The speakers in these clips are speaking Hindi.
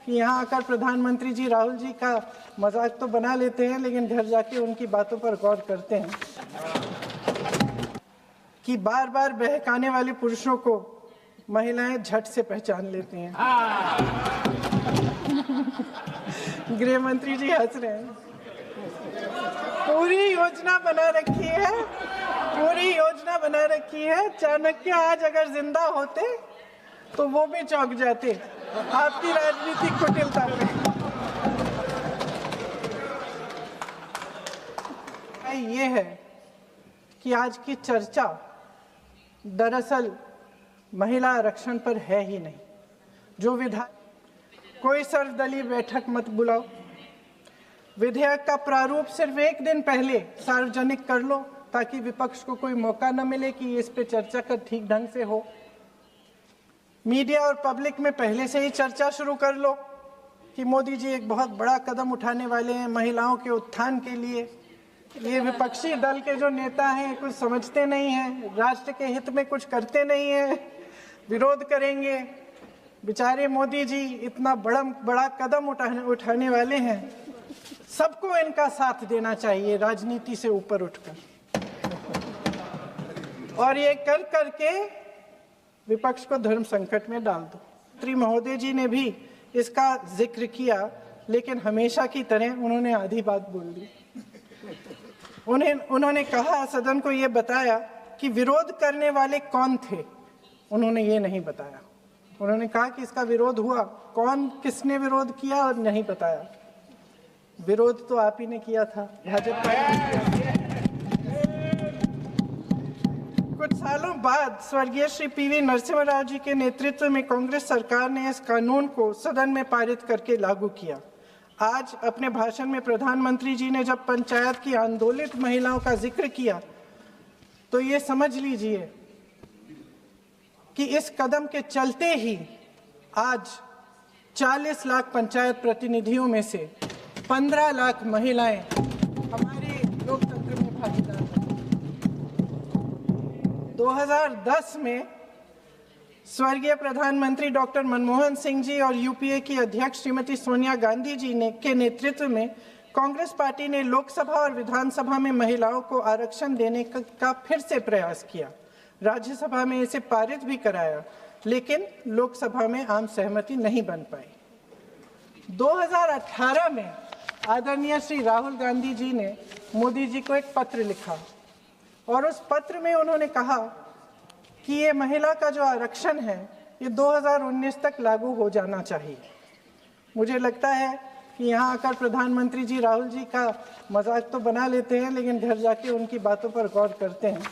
कि यहाँ आकर प्रधानमंत्री जी राहुल जी का मजाक तो बना लेते हैं, लेकिन घर जाके उनकी बातों पर गौर करते हैं कि बार बार बहकाने वाले पुरुषों को महिलाएं झट से पहचान लेती हैं। गृह मंत्री जी हंस रहे हैं। पूरी योजना बना रखी है। चाणक्य आज अगर जिंदा होते तो वो भी चौंक जाते आपकी राजनीतिक कुटिलता पे। ये है कि आज की चर्चा दरअसल महिला आरक्षण पर है ही नहीं। जो विधायक कोई सर्वदलीय बैठक मत बुलाओ, विधेयक का प्रारूप सिर्फ एक दिन पहले सार्वजनिक कर लो ताकि विपक्ष को कोई मौका न मिले कि इस पे चर्चा कर ठीक ढंग से हो। मीडिया और पब्लिक में पहले से ही चर्चा शुरू कर लो कि मोदी जी एक बहुत बड़ा कदम उठाने वाले हैं महिलाओं के उत्थान के लिए। ये विपक्षी दल के जो नेता हैं कुछ समझते नहीं हैं, राष्ट्र के हित में कुछ करते नहीं हैं, विरोध करेंगे। बेचारे मोदी जी इतना बड़ा कदम उठाने वाले हैं, सबको इनका साथ देना चाहिए राजनीति से ऊपर उठकर। और ये कर करके विपक्ष को धर्म संकट में डाल दो। श्री महोदय जी ने भी इसका जिक्र किया, लेकिन हमेशा की तरह उन्होंने आधी बात बोल दी। उन्होंने कहा, सदन को ये बताया कि विरोध करने वाले कौन थे, उन्होंने ये नहीं बताया। उन्होंने कहा कि इसका विरोध हुआ, कौन किसने विरोध किया और नहीं बताया। विरोध तो आप ही ने किया था, भाजपा ने। कुछ सालों बाद स्वर्गीय श्री पीवी नरसिम्हा राव जी के नेतृत्व में कांग्रेस सरकार ने इस कानून को सदन में पारित करके लागू किया। आज अपने भाषण में प्रधानमंत्री जी ने जब पंचायत की आंदोलित महिलाओं का जिक्र किया तो ये समझ लीजिए कि इस कदम के चलते ही आज 40 लाख पंचायत प्रतिनिधियों में से 15 लाख महिलाएं हमारे लोकतंत्र में भागीदार हैं। 2010 में स्वर्गीय प्रधानमंत्री डॉक्टर मनमोहन सिंह जी और यूपीए की अध्यक्ष श्रीमती सोनिया गांधी जी के नेतृत्व में कांग्रेस पार्टी ने लोकसभा और विधानसभा में महिलाओं को आरक्षण देने का फिर से प्रयास किया। राज्यसभा में इसे पारित भी कराया, लेकिन लोकसभा में आम सहमति नहीं बन पाई। 2018 में आदरणीय श्री राहुल गांधी जी ने मोदी जी को एक पत्र लिखा और उस पत्र में उन्होंने कहा कि ये महिला का जो आरक्षण है ये 2019 तक लागू हो जाना चाहिए। मुझे लगता है कि यहाँ आकर प्रधानमंत्री जी राहुल जी का मजाक तो बना लेते हैं, लेकिन घर जाके उनकी बातों पर गौर करते हैं,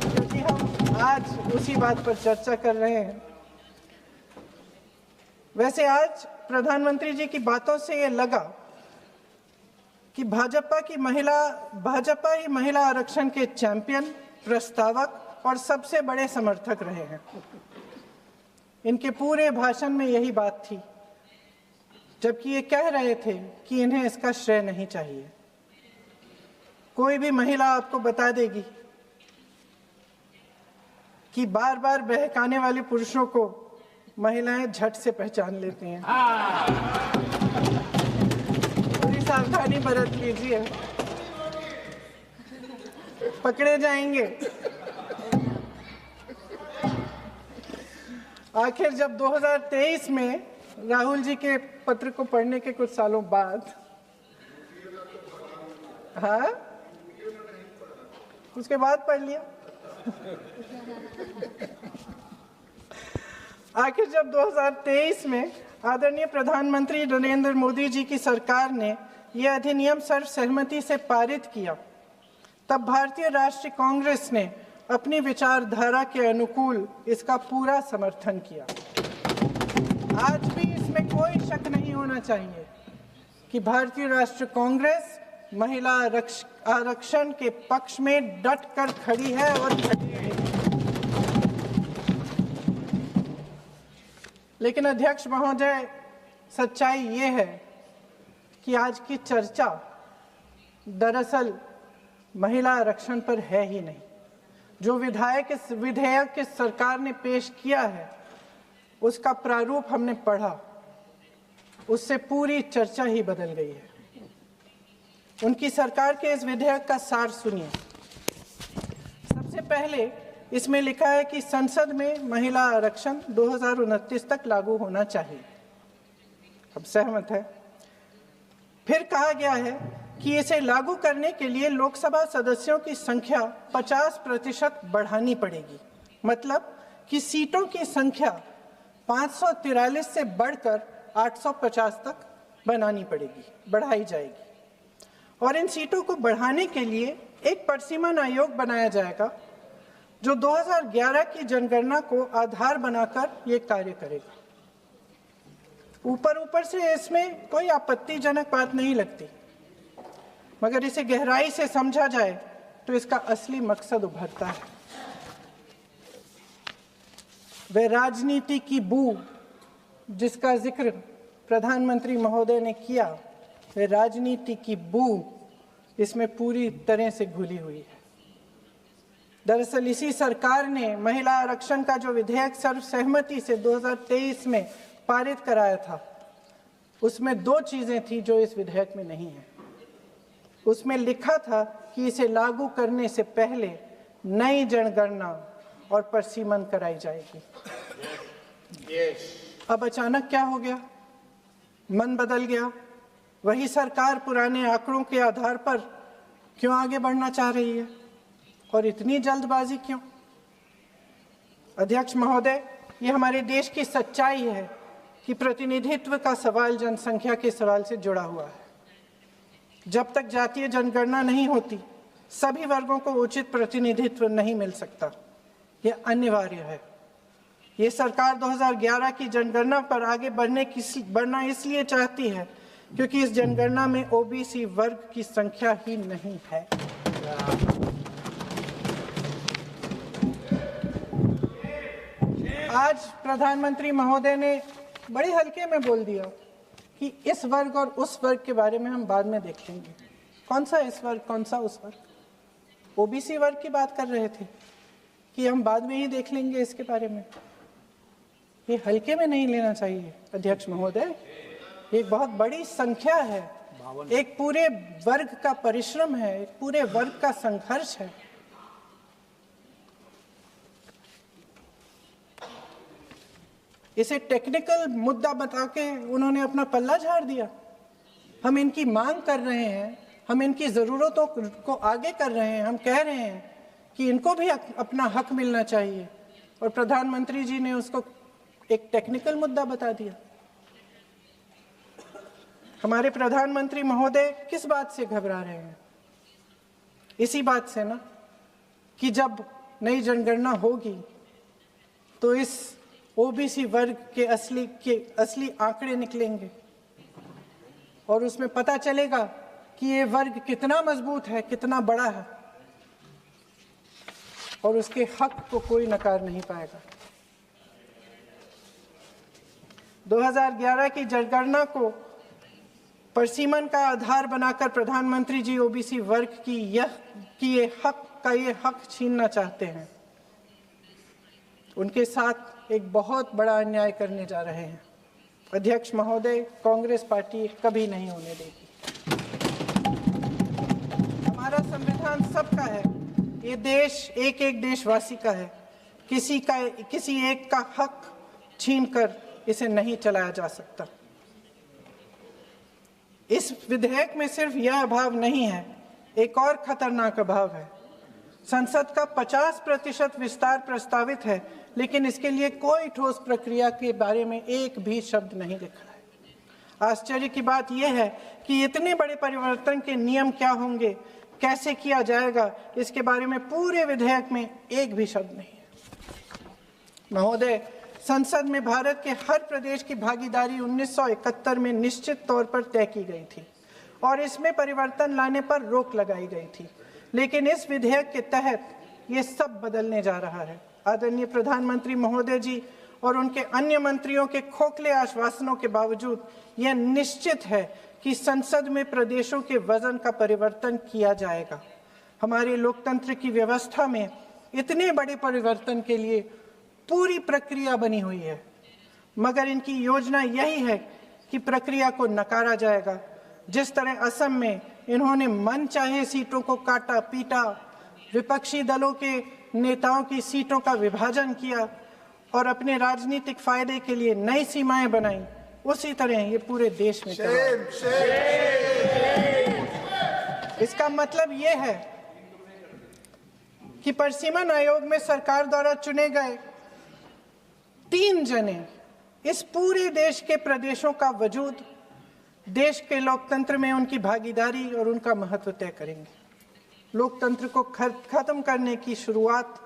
क्योंकि हम आज उसी बात पर चर्चा कर रहे हैं। वैसे आज प्रधानमंत्री जी की बातों से ये लगा कि भाजपा ही महिला आरक्षण के चैंपियन, प्रस्तावक और सबसे बड़े समर्थक रहे हैं। इनके पूरे भाषण में यही बात थी, जबकि ये कह रहे थे कि इन्हें इसका श्रेय नहीं चाहिए। कोई भी महिला आपको बता देगी कि बार बार बहकाने वाले पुरुषों को महिलाएं झट से पहचान लेती हैं। थोड़ी सावधानी बरत लीजिए, पकड़े जाएंगे। आखिर जब 2023 में राहुल जी के पत्र को पढ़ने के कुछ सालों बाद, हाँ, उसके बाद पढ़ लिया। आखिर जब 2023 में आदरणीय प्रधानमंत्री नरेंद्र मोदी जी की सरकार ने यह अधिनियम सर्वसहमति से पारित किया, तब भारतीय राष्ट्रीय कांग्रेस ने अपनी विचारधारा के अनुकूल इसका पूरा समर्थन किया। आज भी इसमें कोई शक नहीं होना चाहिए कि भारतीय राष्ट्रीय कांग्रेस महिला आरक्षण के पक्ष में डट कर खड़ी है और खड़ी रहेगी। लेकिन अध्यक्ष महोदय, सच्चाई ये है कि आज की चर्चा दरअसल महिला आरक्षण पर है ही नहीं। जो विधेयक इस सरकार ने पेश किया है उसका प्रारूप हमने पढ़ा, उससे पूरी चर्चा ही बदल गई है। उनकी सरकार के इस विधेयक का सार सुनिए। सबसे पहले इसमें लिखा है कि संसद में महिला आरक्षण 2029 तक लागू होना चाहिए। हम सहमत हैं। फिर कहा गया है कि इसे लागू करने के लिए लोकसभा सदस्यों की संख्या 50% बढ़ानी पड़ेगी। मतलब कि सीटों की संख्या 543 से बढ़कर 850 तक बनानी पड़ेगी, बढ़ाई जाएगी। और इन सीटों को बढ़ाने के लिए एक परिसीमन आयोग बनाया जाएगा जो 2011 की जनगणना को आधार बनाकर ये कार्य करेगा। ऊपर से इसमें कोई आपत्तिजनक बात नहीं लगती, मगर इसे गहराई से समझा जाए तो इसका असली मकसद उभरता है। वह राजनीति की बू जिसका जिक्र प्रधानमंत्री महोदय ने किया, वह राजनीति की बू इसमें पूरी तरह से घुली हुई है। दरअसल इसी सरकार ने महिला आरक्षण का जो विधेयक सर्वसहमति से 2023 में पारित कराया था, उसमें दो चीजें थी जो इस विधेयक में नहीं है। उसमें लिखा था कि इसे लागू करने से पहले नई जनगणना और परिसीमन कराई जाएगी। अब अचानक क्या हो गया? मन बदल गया। वही सरकार पुराने आंकड़ों के आधार पर क्यों आगे बढ़ना चाह रही है और इतनी जल्दबाजी क्यों? अध्यक्ष महोदय, ये हमारे देश की सच्चाई है कि प्रतिनिधित्व का सवाल जनसंख्या के सवाल से जुड़ा हुआ है। जब तक जातीय जनगणना नहीं होती, सभी वर्गों को उचित प्रतिनिधित्व नहीं मिल सकता। यह अनिवार्य है। ये सरकार 2011 की जनगणना पर आगे बढ़ना इसलिए चाहती है क्योंकि इस जनगणना में ओबीसी वर्ग की संख्या ही नहीं है। आज प्रधानमंत्री महोदय ने बड़े हल्के में बोल दिया कि इस वर्ग और उस वर्ग के बारे में हम बाद में देख लेंगे। कौन सा इस वर्ग, कौन सा उस वर्ग? ओबीसी वर्ग की बात कर रहे थे कि हम बाद में ही देख लेंगे इसके बारे में। ये हल्के में नहीं लेना चाहिए अध्यक्ष महोदय। ये एक बहुत बड़ी संख्या है, एक पूरे वर्ग का परिश्रम है, एक पूरे वर्ग का संघर्ष है। इसे टेक्निकल मुद्दा बता के उन्होंने अपना पल्ला झाड़ दिया। हम इनकी मांग कर रहे हैं, हम इनकी ज़रूरतों को आगे कर रहे हैं, हम कह रहे हैं कि इनको भी अपना हक मिलना चाहिए, और प्रधानमंत्री जी ने उसको एक टेक्निकल मुद्दा बता दिया। हमारे प्रधानमंत्री महोदय किस बात से घबरा रहे हैं? इसी बात से ना कि जब नई जनगणना होगी तो इस ओबीसी वर्ग के असली आंकड़े निकलेंगे और उसमें पता चलेगा कि ये वर्ग कितना मजबूत है, कितना बड़ा है, और उसके हक को कोई नकार नहीं पाएगा। 2011 की जनगणना को परिसीमन का आधार बनाकर प्रधानमंत्री जी ओबीसी वर्ग की ये हक छीनना चाहते हैं। उनके साथ एक बहुत बड़ा अन्याय करने जा रहे हैं। अध्यक्ष महोदय, कांग्रेस पार्टी कभी नहीं होने देगी। हमारा संविधान सबका है, ये देश एक एक देशवासी का है। किसी एक का हक छीनकर इसे नहीं चलाया जा सकता। इस विधेयक में सिर्फ यह अभाव नहीं है, एक और खतरनाक अभाव है। संसद का 50% विस्तार प्रस्तावित है, लेकिन इसके लिए कोई ठोस प्रक्रिया के बारे में एक भी शब्द नहीं लिखा है। आश्चर्य की बात यह है कि इतने बड़े परिवर्तन के नियम क्या होंगे, कैसे किया जाएगा, इसके बारे में पूरे विधेयक में एक भी शब्द नहीं है। महोदय, संसद में भारत के हर प्रदेश की भागीदारी 1971 में निश्चित तौर पर तय की गई थी और इसमें परिवर्तन लाने पर रोक लगाई गई थी, लेकिन इस विधेयक के तहत ये सब बदलने जा रहा है। आदरणीय प्रधानमंत्री महोदय जी और उनके अन्य मंत्रियों के खोखले आश्वासनों के बावजूद यह निश्चित है कि संसद में प्रदेशों के वजन का परिवर्तन किया जाएगा। हमारे लोकतंत्र की व्यवस्था में इतने बड़े परिवर्तन के लिए पूरी प्रक्रिया बनी हुई है। मगर इनकी योजना यही है कि प्रक्रिया को नकारा जाएगा। जिस तरह असम में इन्होंने मन चाहे सीटों को काटा पीटा, विपक्षी दलों के नेताओं की सीटों का विभाजन किया और अपने राजनीतिक फायदे के लिए नई सीमाएं बनाई, उसी तरह ये पूरे देश में इसका मतलब ये है कि परिसीमन आयोग में सरकार द्वारा चुने गए 3 जने इस पूरे देश के प्रदेशों का वजूद, देश के लोकतंत्र में उनकी भागीदारी और उनका महत्व तय करेंगे। लोकतंत्र को खत्म करने की शुरुआत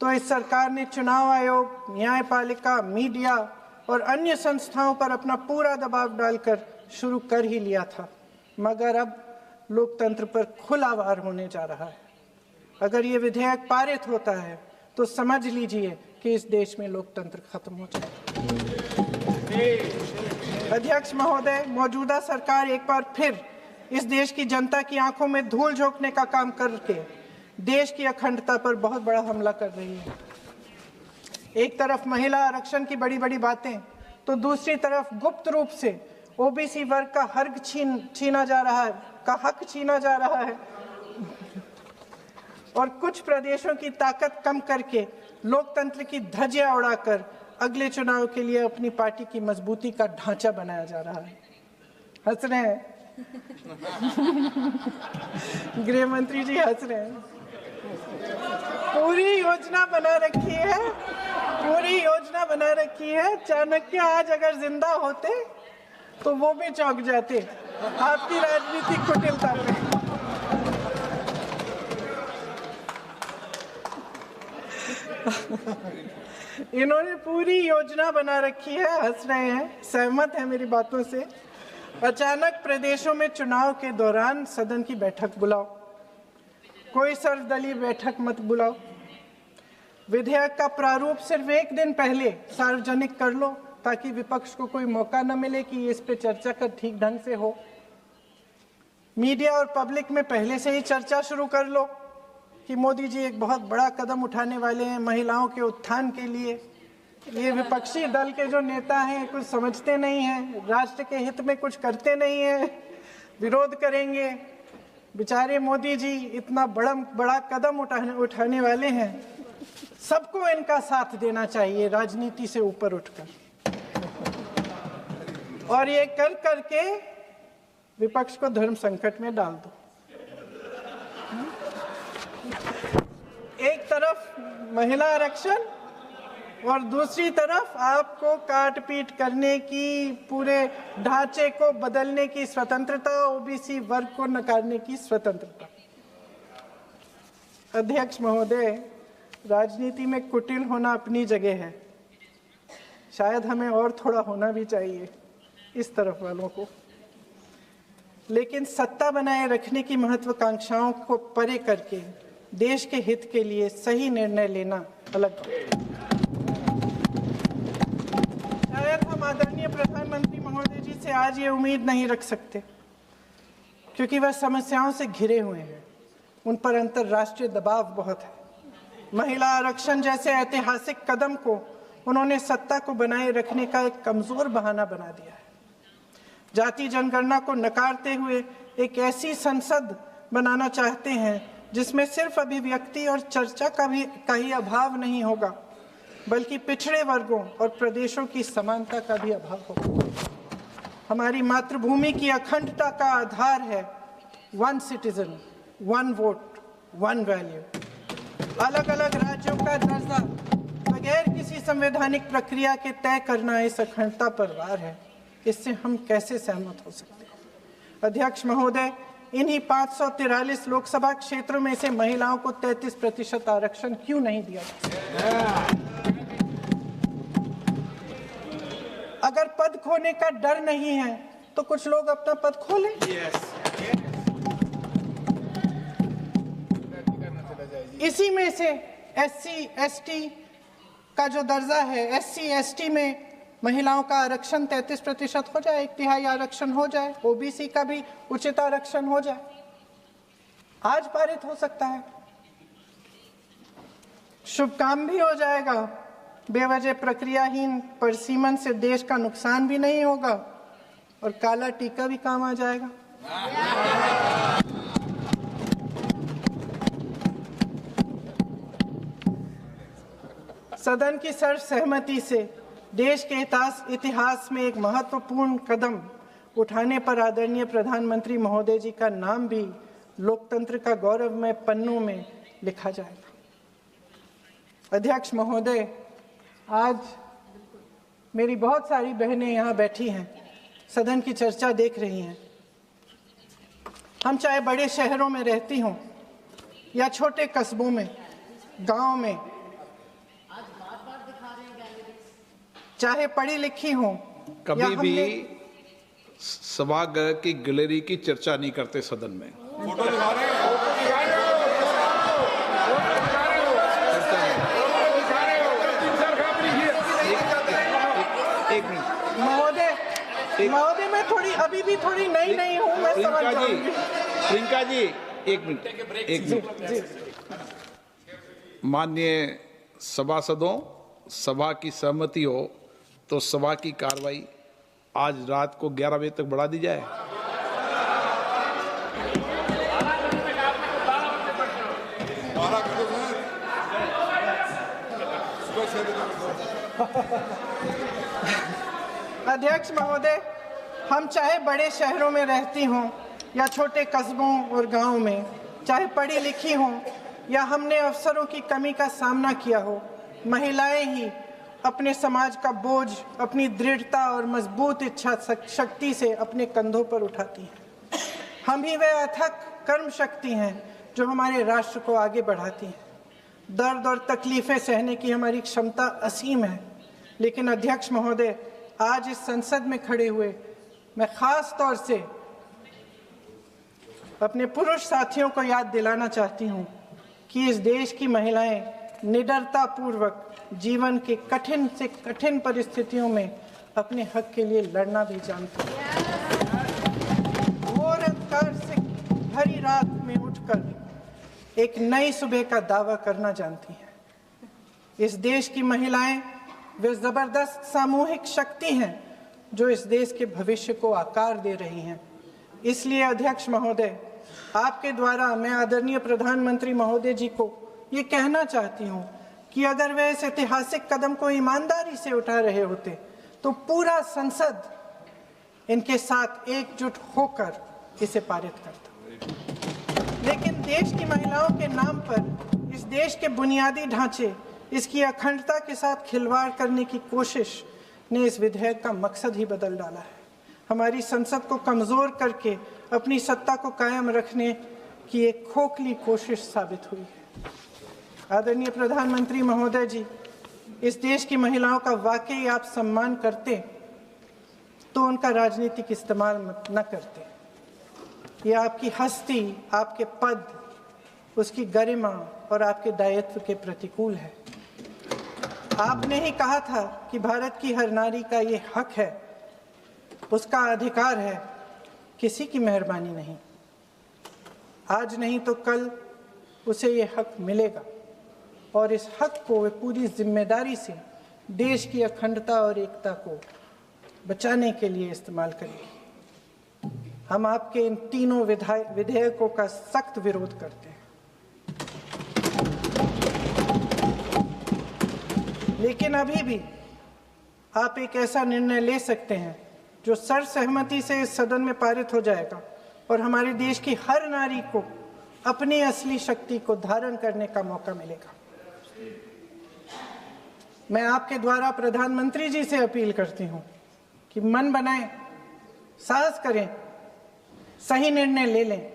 तो इस सरकार ने चुनाव आयोग, न्यायपालिका, मीडिया और अन्य संस्थाओं पर अपना पूरा दबाव डालकर शुरू कर ही लिया था, मगर अब लोकतंत्र पर खुला वार होने जा रहा है। अगर ये विधेयक पारित होता है तो समझ लीजिए कि इस देश में लोकतंत्र खत्म हो जाएगा। अध्यक्ष महोदय, मौजूदा सरकार एक बार फिर इस देश की जनता की आंखों में धूल झोंकने का काम करके देश की अखंडता पर बहुत बड़ा हमला कर रही है। एक तरफ महिला आरक्षण की बड़ी बड़ी बातें, तो दूसरी तरफ गुप्त रूप से ओबीसी वर्ग का हक छीना जा रहा है और कुछ प्रदेशों की ताकत कम करके लोकतंत्र की धज्जियां उड़ाकर अगले चुनाव के लिए अपनी पार्टी की मजबूती का ढांचा बनाया जा रहा है। हंस रहे हैं गृह मंत्री जी, हंस रहे हैं। पूरी योजना बना रखी है। चाणक्य आज अगर जिंदा होते तो वो भी चौंक जाते आपकी राजनीतिक कुटिलता पे। इन्होंने पूरी योजना बना रखी है, हंस रहे हैं, सहमत है मेरी बातों से। अचानक प्रदेशों में चुनाव के दौरान सदन की बैठक बुलाओ, कोई सर्वदलीय बैठक मत बुलाओ। विधेयक का प्रारूप सिर्फ 1 दिन पहले सार्वजनिक कर लो ताकि विपक्ष को कोई मौका न मिले कि इस पे चर्चा कर ठीक ढंग से हो। मीडिया और पब्लिक में पहले से ही चर्चा शुरू कर लो कि मोदी जी एक बहुत बड़ा कदम उठाने वाले हैं महिलाओं के उत्थान के लिए। ये विपक्षी दल के जो नेता हैं कुछ समझते नहीं हैं, राष्ट्र के हित में कुछ करते नहीं हैं, विरोध करेंगे। बेचारे मोदी जी इतना बड़ा कदम उठाने वाले हैं, सबको इनका साथ देना चाहिए राजनीति से ऊपर उठकर। और ये कर करके विपक्ष को धर्म संकट में डाल दो। एक तरफ महिला आरक्षण और दूसरी तरफ आपको काट पीट करने की, पूरे ढांचे को बदलने की स्वतंत्रता, ओबीसी वर्ग को नकारने की स्वतंत्रता। अध्यक्ष महोदय, राजनीति में कुटिल होना अपनी जगह है, शायद हमें और थोड़ा होना भी चाहिए इस तरफ वालों को, लेकिन सत्ता बनाए रखने की महत्वाकांक्षाओं को परे करके देश के हित के लिए सही निर्णय लेना अलग बात है। शायद हम आदरणीय प्रधानमंत्री महोदय जी से आज ये उम्मीद नहीं रख सकते क्योंकि वह समस्याओं से घिरे हुए हैं, उन पर अंतर्राष्ट्रीय दबाव बहुत है। महिला आरक्षण जैसे ऐतिहासिक कदम को उन्होंने सत्ता को बनाए रखने का एक कमजोर बहाना बना दिया है। जाति जनगणना को नकारते हुए एक ऐसी संसद बनाना चाहते हैं जिसमें सिर्फ अभिव्यक्ति और चर्चा का ही अभाव नहीं होगा, बल्कि पिछड़े वर्गों और प्रदेशों की समानता का भी अभाव होगा। हमारी मातृभूमि की अखंडता का आधार है 1 सिटीजन 1 वोट 1 वैल्यू। अलग अलग राज्यों का दर्जा बगैर किसी संवैधानिक प्रक्रिया के तय करना इस अखंडता पर वार है। इससे हम कैसे सहमत हो सकते हैं? अध्यक्ष महोदय, इन्हीं 543 लोकसभा क्षेत्रों में से महिलाओं को 33% आरक्षण क्यों नहीं दिया जाता? अगर पद खोने का डर नहीं है तो कुछ लोग अपना पद खो लें। इसी में से SC ST का जो दर्जा है, SC ST में महिलाओं का आरक्षण 33% हो जाए, 1/3 आरक्षण हो जाए, ओबीसी का भी उचित आरक्षण हो जाए, आज पारित हो सकता है। शुभ काम भी हो जाएगा बेवजह प्रक्रियाहीन परिसीमन से देश का नुकसान भी नहीं होगा और काला टीका भी काम आ जाएगा। सदन की सर्वसहमति से देश के इतिहास में एक महत्वपूर्ण कदम उठाने पर आदरणीय प्रधानमंत्री महोदय जी का नाम भी लोकतंत्र का गौरवमय पन्नों में लिखा जाएगा। अध्यक्ष महोदय, आज मेरी बहुत सारी बहनें यहाँ बैठी हैं, सदन की चर्चा देख रही हैं। हम चाहे बड़े शहरों में रहती हों या छोटे कस्बों में, गांव में, चाहे पढ़ी लिखी हों, कभी भी सभागृह की गैलरी की चर्चा नहीं करते सदन में। एक मिनट महोदय, मैं थोड़ी अभी भी थोड़ी नई हूँ, मैं समझ जाऊंगी। प्रियंका जी, एक मिनट। माननीय सभासदों, सभा की सहमति हो तो सभा की कार्रवाई आज रात को 11 बजे तक बढ़ा दी जाए। अध्यक्ष महोदय, हम चाहे बड़े शहरों में रहती हों या छोटे कस्बों और गांवों में, चाहे पढ़ी लिखी हों या हमने अवसरों की कमी का सामना किया हो, महिलाएं ही अपने समाज का बोझ अपनी दृढ़ता और मजबूत इच्छा शक्ति से अपने कंधों पर उठाती हैं। हम ही वे अथक कर्म शक्ति हैं जो हमारे राष्ट्र को आगे बढ़ाती हैं। दर्द और तकलीफें सहने की हमारी क्षमता असीम है, लेकिन अध्यक्ष महोदय, आज इस संसद में खड़े हुए मैं खास तौर से अपने पुरुष साथियों को याद दिलाना चाहती हूँ कि इस देश की महिलाएं निडरता पूर्वक जीवन के कठिन से कठिन परिस्थितियों में अपने हक के लिए लड़ना भी जानती हैं। घोर अंधकार से भरी रात में उठकर एक नई सुबह का दावा करना जानती हैं। इस देश की महिलाएं वे जबरदस्त सामूहिक शक्ति हैं जो इस देश के भविष्य को आकार दे रही हैं। इसलिए अध्यक्ष महोदय, आपके द्वारा मैं आदरणीय प्रधानमंत्री महोदय जी को ये कहना चाहती हूँ कि अगर वे इस ऐतिहासिक कदम को ईमानदारी से उठा रहे होते तो पूरा संसद इनके साथ एकजुट होकर इसे पारित करता। लेकिन देश की महिलाओं के नाम पर इस देश के बुनियादी ढांचे, इसकी अखंडता के साथ खिलवाड़ करने की कोशिश ने इस विधेयक का मकसद ही बदल डाला है। हमारी संसद को कमजोर करके अपनी सत्ता को कायम रखने की एक खोखली कोशिश साबित हुई है। आदरणीय प्रधानमंत्री महोदय जी, इस देश की महिलाओं का वाकई आप सम्मान करते तो उनका राजनीतिक इस्तेमाल न करते। ये आपकी हस्ती, आपके पद, उसकी गरिमा और आपके दायित्व के प्रतिकूल है। आपने ही कहा था कि भारत की हर नारी का ये हक है, उसका अधिकार है, किसी की मेहरबानी नहीं। आज नहीं तो कल उसे ये हक मिलेगा और इस हक को वे पूरी जिम्मेदारी से देश की अखंडता और एकता को बचाने के लिए इस्तेमाल करेगी। हम आपके इन तीनों विधेयकों का सख्त विरोध करते हैं, लेकिन अभी भी आप एक ऐसा निर्णय ले सकते हैं जो सर्वसहमति से इस सदन में पारित हो जाएगा और हमारे देश की हर नारी को अपनी असली शक्ति को धारण करने का मौका मिलेगा। मैं आपके द्वारा प्रधानमंत्री जी से अपील करती हूं कि मन बनाएं, साहस करें, सही निर्णय ले लें।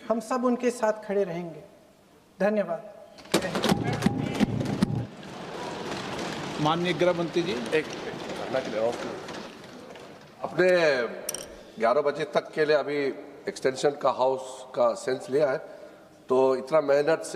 हम सब उनके साथ खड़े रहेंगे। धन्यवाद। माननीय गृह मंत्री जी, अपने 11 बजे तक के लिए अभी एक्सटेंशन का हाउस का सेंस लिया है, तो इतना मेहनत से